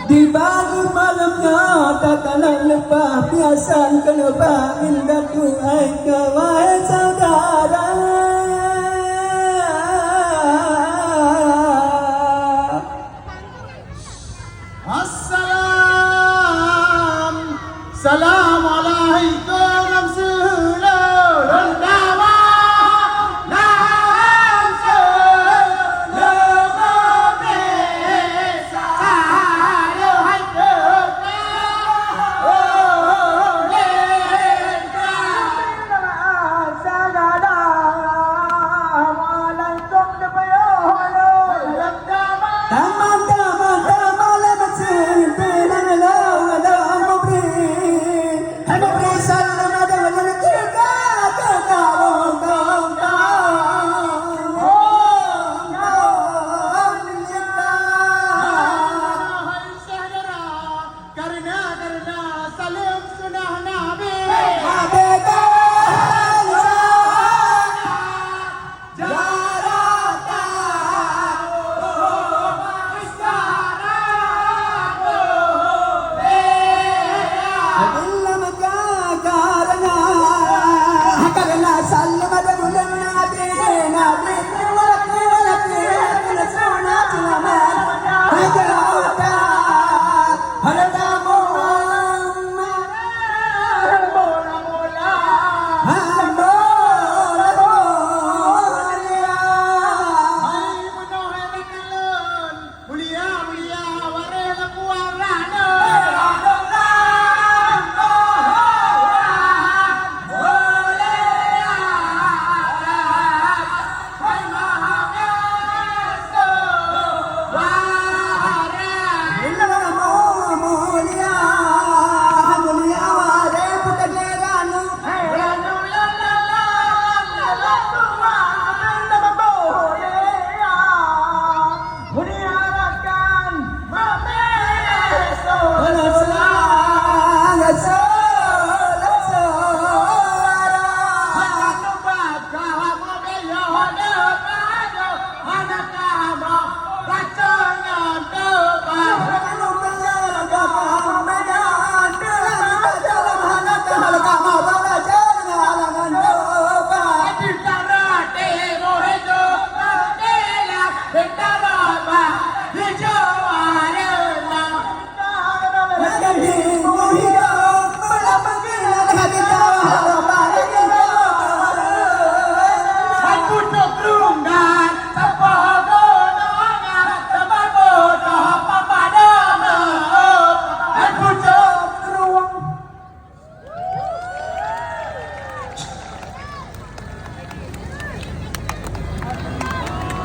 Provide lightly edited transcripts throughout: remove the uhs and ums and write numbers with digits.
Di pagi malamnya takkanlah lupa piasan kenapa indah tuai kawai saudara. Assalamualaikum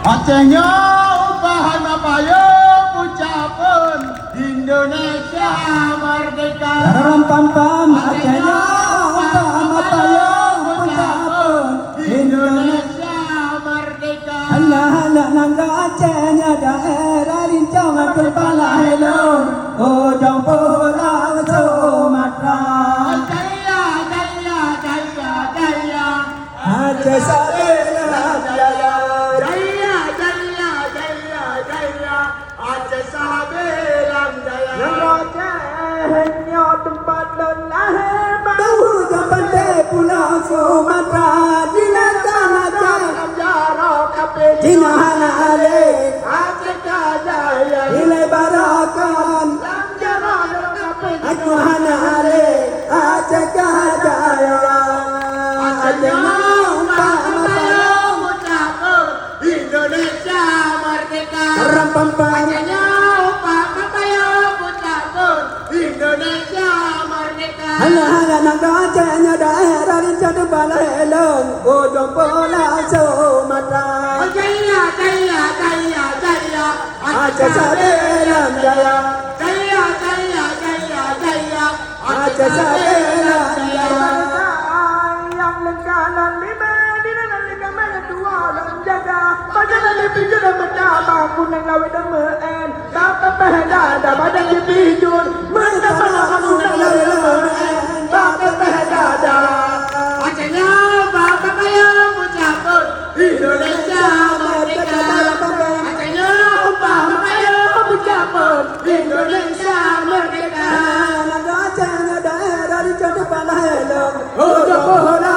Acehnya upahan apa ya ucapan Indonesia merdeka. Ram pam pam Acehnya upahan apa ya ucapan Indonesia merdeka. Anak-anak nangga Acehnya daerah rincang kepala helong ujung pulau Sumatera. Jaya jaya jaya jaya Aceh Sabila jaya. Pulau Sumatera Jinahana Ale Aceh Jaya Nilai Barakan Aku Hana Ale Aceh Jaya Indonesia merdeka. Rampam-pam Indonesia merdeka. Hana-hana nangga Acehnya daerah rincang kepala helong ujung pulau Sumatera. Jaya jaya jaya jaya Aceh Sabila jaya. jaya jaya jaya jaya Aceh Sabila jaya. yang lengkalan lima di dalam lingkaran dua dan jaga pada pinjul mata bangun yang lawe demen tak kepehda badan di pinjul mata bangun yang lawe demen tak kepehda Acehnya bapak kaya mengucapkan Indonesia merdeka. Acehnya bapak kaya mengucapkan Indonesia merdeka. Raja daerah di Jepang helong, oh